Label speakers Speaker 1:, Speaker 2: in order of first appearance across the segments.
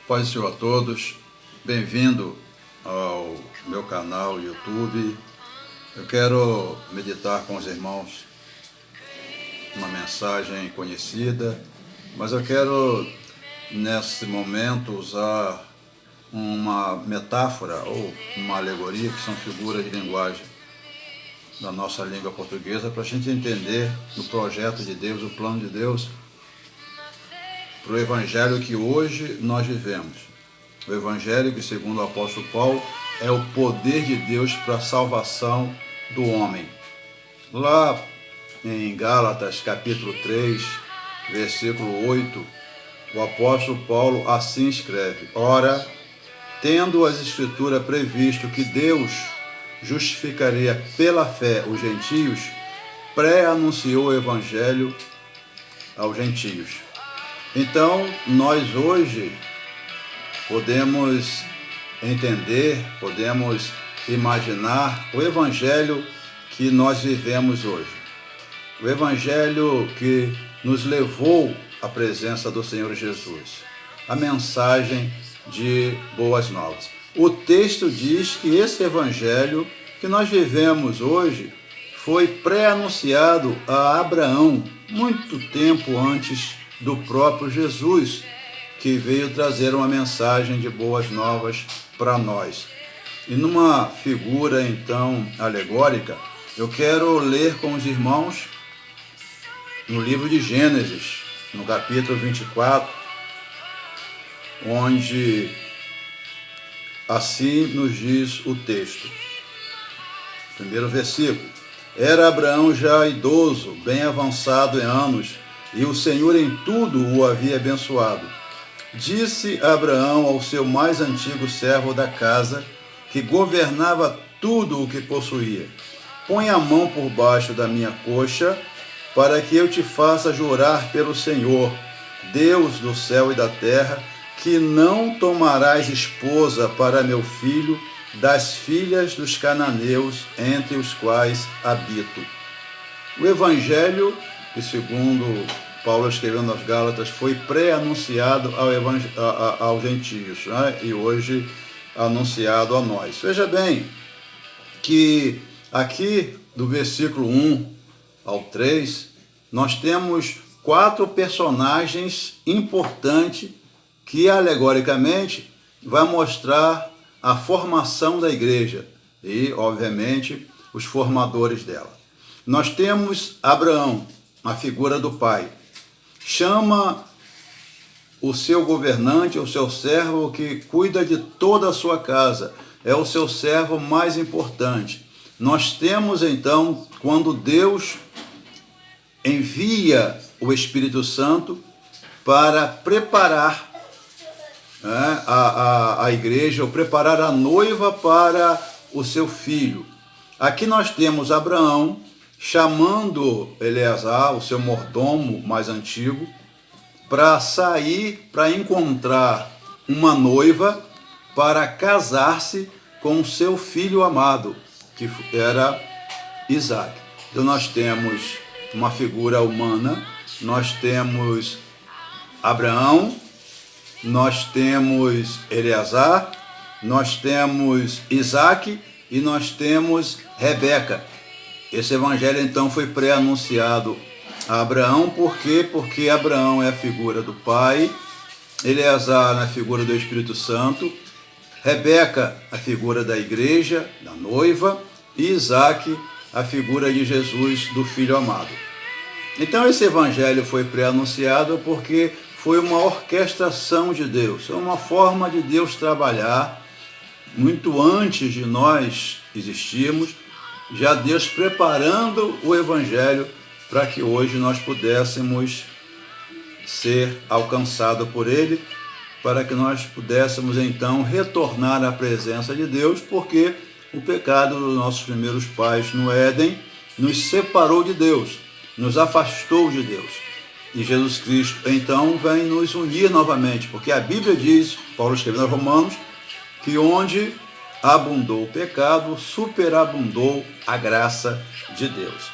Speaker 1: Paz do Senhor a todos, bem-vindo ao meu canal YouTube. Eu quero meditar com os irmãos uma mensagem conhecida, mas eu quero nesse momento usar uma metáfora ou uma alegoria, que são figuras de linguagem da nossa língua portuguesa, para a gente entender o projeto de Deus, o plano de Deus para o Evangelho que hoje nós vivemos. O Evangelho que, segundo o apóstolo Paulo, é o poder de Deus para a salvação do homem. Lá em Gálatas, capítulo 3, versículo 8, o apóstolo Paulo assim escreve: Ora, tendo as Escrituras previsto que Deus justificaria pela fé os gentios, pré-anunciou o Evangelho aos gentios. Então, nós hoje podemos entender, podemos imaginar o Evangelho que nós vivemos hoje. O Evangelho que nos levou à presença do Senhor Jesus. A mensagem de boas novas. O texto diz que esse Evangelho que nós vivemos hoje foi pré-anunciado a Abraão muito tempo antes do próprio Jesus, que veio trazer uma mensagem de boas novas para nós. E numa figura, então, alegórica, eu quero ler com os irmãos no livro de Gênesis, no capítulo 24, onde assim nos diz o texto. Primeiro versículo: Era Abraão já idoso, bem avançado em anos, e o Senhor em tudo o havia abençoado. Disse Abraão ao seu mais antigo servo da casa, que governava tudo o que possuía: Põe a mão por baixo da minha coxa, para que eu te faça jurar pelo Senhor, Deus do céu e da terra, que não tomarás esposa para meu filho das filhas dos cananeus, entre os quais habito. O Evangelho, que segundo Paulo escrevendo aos Gálatas, foi pré-anunciado aos gentios, né? E hoje anunciado a nós. Veja bem que aqui do versículo 1 ao 3, nós temos 4 personagens importantes que alegoricamente vai mostrar a formação da igreja e, obviamente, os formadores dela. Nós temos Abraão, a figura do pai. Chama o seu governante, o seu servo que cuida de toda a sua casa. É o seu servo mais importante. Nós temos, então, quando Deus envia o Espírito Santo para preparar a igreja, ou preparar a noiva para o seu filho. Aqui nós temos Abraão chamando Eleazar, o seu mordomo mais antigo, para sair, para encontrar uma noiva para casar-se com o seu filho amado, que era Isaac. Então nós temos uma figura humana, nós temos Abraão, nós temos Eleazar, nós temos Isaac e nós temos Rebeca. Esse evangelho então foi pré-anunciado a Abraão, por quê? Porque Abraão é a figura do pai, Eleazar a figura do Espírito Santo, Rebeca a figura da igreja, da noiva, e Isaac a figura de Jesus, do Filho amado. Então esse evangelho foi pré-anunciado porque foi uma orquestração de Deus, é uma forma de Deus trabalhar muito antes de nós existirmos, já Deus preparando o Evangelho para que hoje nós pudéssemos ser alcançados por Ele, para que nós pudéssemos então retornar à presença de Deus, porque o pecado dos nossos primeiros pais no Éden nos separou de Deus, nos afastou de Deus. E Jesus Cristo então vem nos unir novamente, porque a Bíblia diz, Paulo escrevendo aos Romanos, que onde abundou o pecado, superabundou a graça de Deus.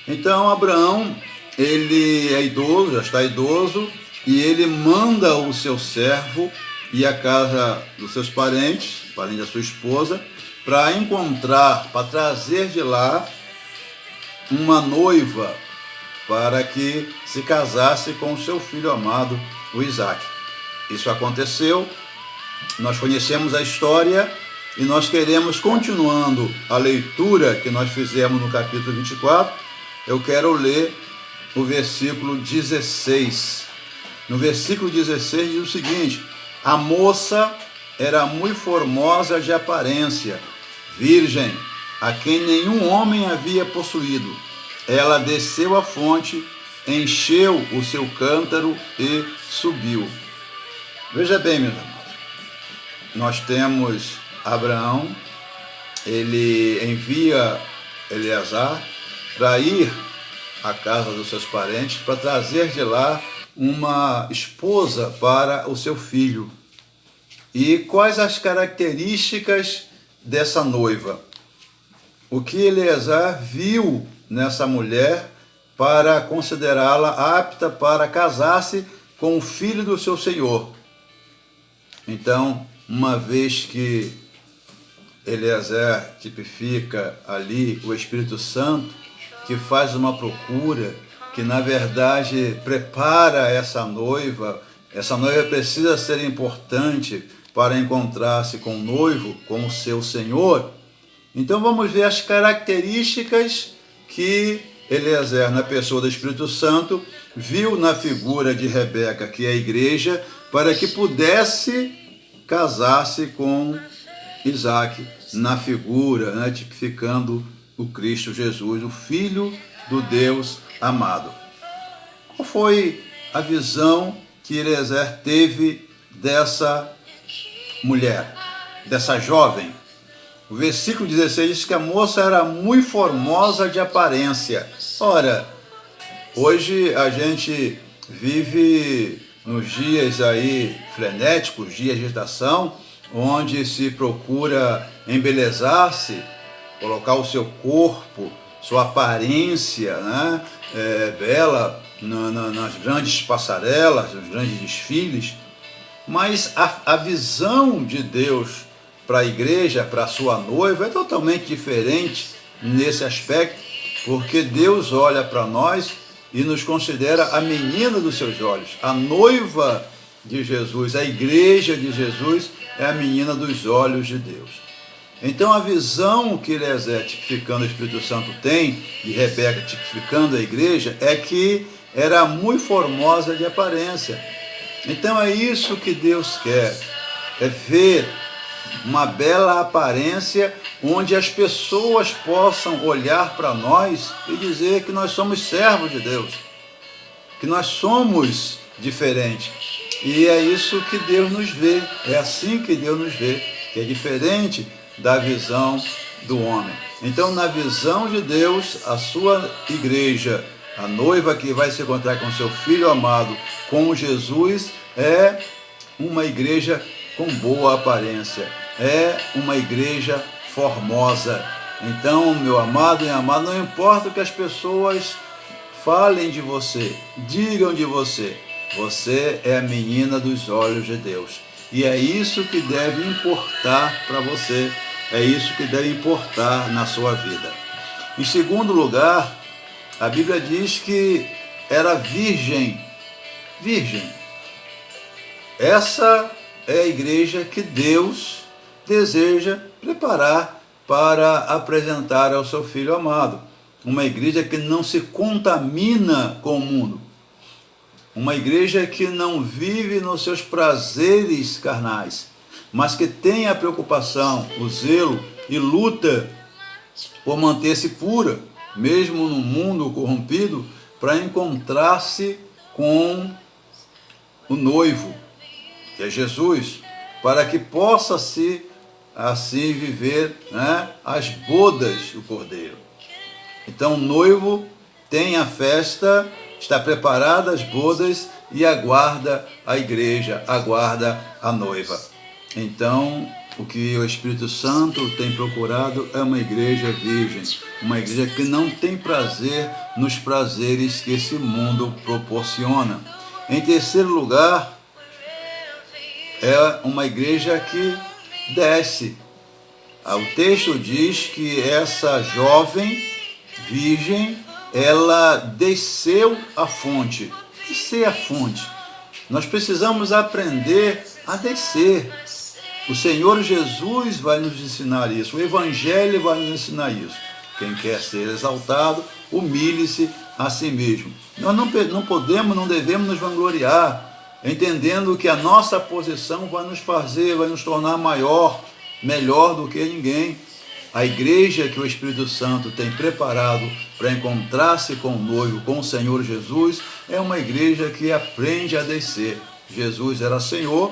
Speaker 1: Então Abraão, ele é idoso, já está idoso, e ele manda o seu servo ir à casa dos seus parentes, parente da sua esposa, para encontrar, para trazer de lá uma noiva para que se casasse com o seu filho amado, o Isaac. Isso aconteceu, nós conhecemos a história e nós queremos, continuando a leitura que nós fizemos no capítulo 24, eu quero ler o versículo 16. No versículo 16 diz o seguinte: a moça era muito formosa de aparência, virgem, a quem nenhum homem havia possuído. Ela desceu à fonte, encheu o seu cântaro e subiu. Veja bem, meus amados, nós temos Abraão, ele envia Eleazar para ir à casa dos seus parentes, para trazer de lá uma esposa para o seu filho. E quais as características dessa noiva? O que Eleazar viu nessa mulher para considerá-la apta para casar-se com o filho do seu senhor. Então, uma vez que Eleazar tipifica ali o Espírito Santo, que faz uma procura, que na verdade prepara essa noiva precisa ser importante para encontrar-se com o noivo, com o seu Senhor. Então vamos ver as características que Eleazar, na pessoa do Espírito Santo, viu na figura de Rebeca, que é a igreja, para que pudesse casar-se com Isaac, na figura, tipificando o Cristo Jesus, o Filho do Deus amado. Qual foi a visão que Eleazar teve dessa mulher, dessa jovem? O versículo 16 diz que a moça era muito formosa de aparência. Ora, hoje a gente vive nos dias aí frenéticos, dias de agitação, onde se procura embelezar-se, colocar o seu corpo, sua aparência, bela nas grandes passarelas, nos grandes desfiles. Mas a visão de Deus para a igreja, para a sua noiva, é totalmente diferente nesse aspecto, porque Deus olha para nós e nos considera a menina dos seus olhos. A noiva de Jesus, a igreja de Jesus, é a menina dos olhos de Deus. Então a visão que Eleazar, tipificando o Espírito Santo, tem, e Rebeca, tipificando a igreja, é que era muito formosa de aparência. Então é isso que Deus quer, é ver uma bela aparência onde as pessoas possam olhar para nós e dizer que nós somos servos de Deus, que nós somos diferentes. E é isso que Deus nos vê, é assim que Deus nos vê, que é diferente da visão do homem. Então, na visão de Deus, a sua igreja, a noiva que vai se encontrar com seu filho amado, com Jesus, é uma igreja com boa aparência, é uma igreja formosa. Então, meu amado e amada, não importa o que as pessoas falem de você, digam de você, você é a menina dos olhos de Deus. E é isso que deve importar para você, é isso que deve importar na sua vida. Em segundo lugar, a Bíblia diz que era virgem. Virgem. Essa é a igreja que Deus deseja preparar para apresentar ao seu Filho amado. Uma igreja que não se contamina com o mundo. Uma igreja que não vive nos seus prazeres carnais, mas que tem a preocupação, o zelo e luta por manter-se pura, mesmo no mundo corrompido, para encontrar-se com o noivo, que é Jesus, para que possa-se assim viver as bodas do Cordeiro. Então o noivo tem a festa, está preparada as bodas e aguarda a igreja, aguarda a noiva. Então, o que o Espírito Santo tem procurado é uma igreja virgem, uma igreja que não tem prazer nos prazeres que esse mundo proporciona. Em terceiro lugar, é uma igreja que desce. O texto diz que essa jovem virgem, ela desceu a fonte. Descer a fonte. Nós precisamos aprender a descer. O Senhor Jesus vai nos ensinar isso. O Evangelho vai nos ensinar isso. Quem quer ser exaltado, humilhe-se a si mesmo. Nós não podemos, não devemos nos vangloriar, entendendo que a nossa posição vai nos fazer, vai nos tornar maior, melhor do que ninguém. A igreja que o Espírito Santo tem preparado para encontrar-se com o noivo, com o Senhor Jesus, é uma igreja que aprende a descer. Jesus era Senhor,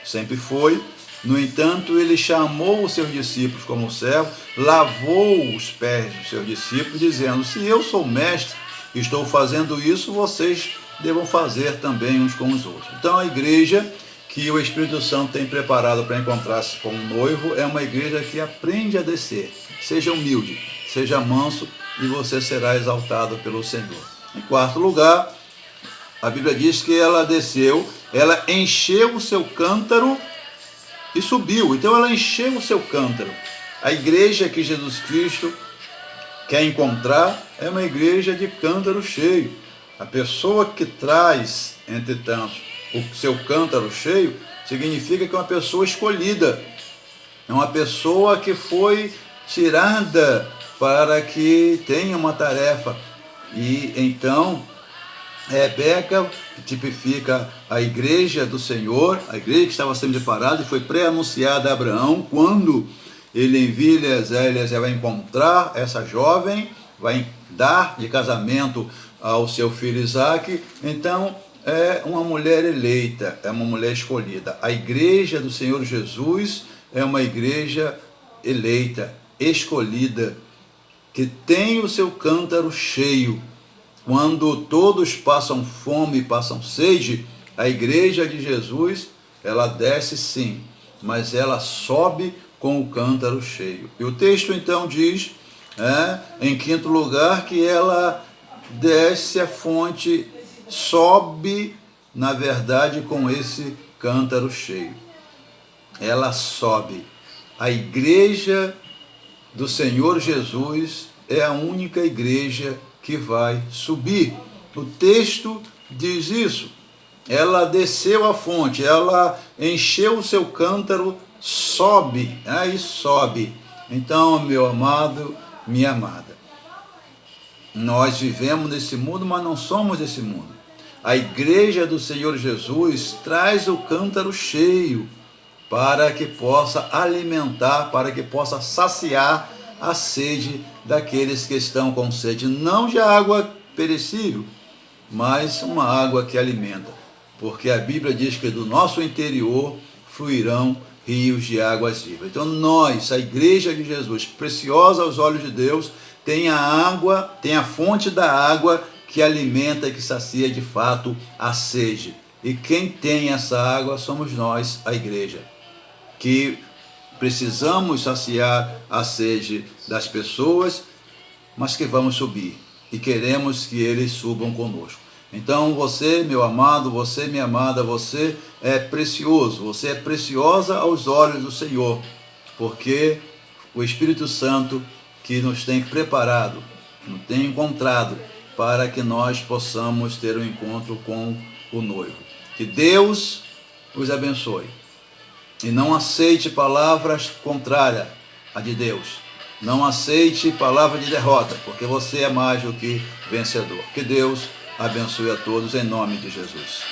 Speaker 1: sempre foi. No entanto, ele chamou os seus discípulos como servo, lavou os pés dos seus discípulos, dizendo: se eu sou mestre e estou fazendo isso, vocês devam fazer também uns com os outros. Então, a igreja que o Espírito Santo tem preparado para encontrar-se com o noivo é uma igreja que aprende a descer. Seja humilde, seja manso, e você será exaltado pelo Senhor. Em quarto lugar, a Bíblia diz que ela desceu, ela encheu o seu cântaro e subiu. Então ela encheu o seu cântaro. A igreja que Jesus Cristo quer encontrar é uma igreja de cântaro cheio. A pessoa que traz, entretanto, o seu cântaro cheio, significa que é uma pessoa escolhida. É uma pessoa que foi tirada para que tenha uma tarefa. E então, Rebeca tipifica a igreja do Senhor, a igreja que estava sendo preparada e foi pré-anunciada a Abraão, quando ele envia Eliezer vai encontrar essa jovem, vai dar de casamento ao seu filho Isaque. Então, é uma mulher eleita, é uma mulher escolhida. A igreja do Senhor Jesus é uma igreja eleita, escolhida, que tem o seu cântaro cheio. Quando todos passam fome e passam sede, a igreja de Jesus, ela desce sim, mas ela sobe com o cântaro cheio. E o texto então diz, em quinto lugar, que ela desce a fonte, sobe, na verdade, com esse cântaro cheio. Ela sobe. A igreja do Senhor Jesus é a única igreja que vai subir. O texto diz isso. Ela desceu a fonte, ela encheu o seu cântaro, sobe, e sobe. Então, meu amado, minha amada, nós vivemos nesse mundo, mas não somos desse mundo. A igreja do Senhor Jesus traz o cântaro cheio para que possa alimentar, para que possa saciar a sede daqueles que estão com sede, não de água perecível, mas uma água que alimenta, porque a Bíblia diz que do nosso interior fluirão rios de águas vivas. Então nós, a igreja de Jesus, preciosa aos olhos de Deus, tem a água, tem a fonte da água que alimenta e que sacia de fato a sede. E quem tem essa água somos nós, a igreja, que precisamos saciar a sede das pessoas, mas que vamos subir e queremos que eles subam conosco. Então você, meu amado, você, minha amada, você é precioso, você é preciosa aos olhos do Senhor, porque o Espírito Santo que nos tem preparado, nos tem encontrado para que nós possamos ter um encontro com o noivo. Que Deus os abençoe. E não aceite palavras contrárias à de Deus. Não aceite palavra de derrota, porque você é mais do que vencedor. Que Deus abençoe a todos em nome de Jesus.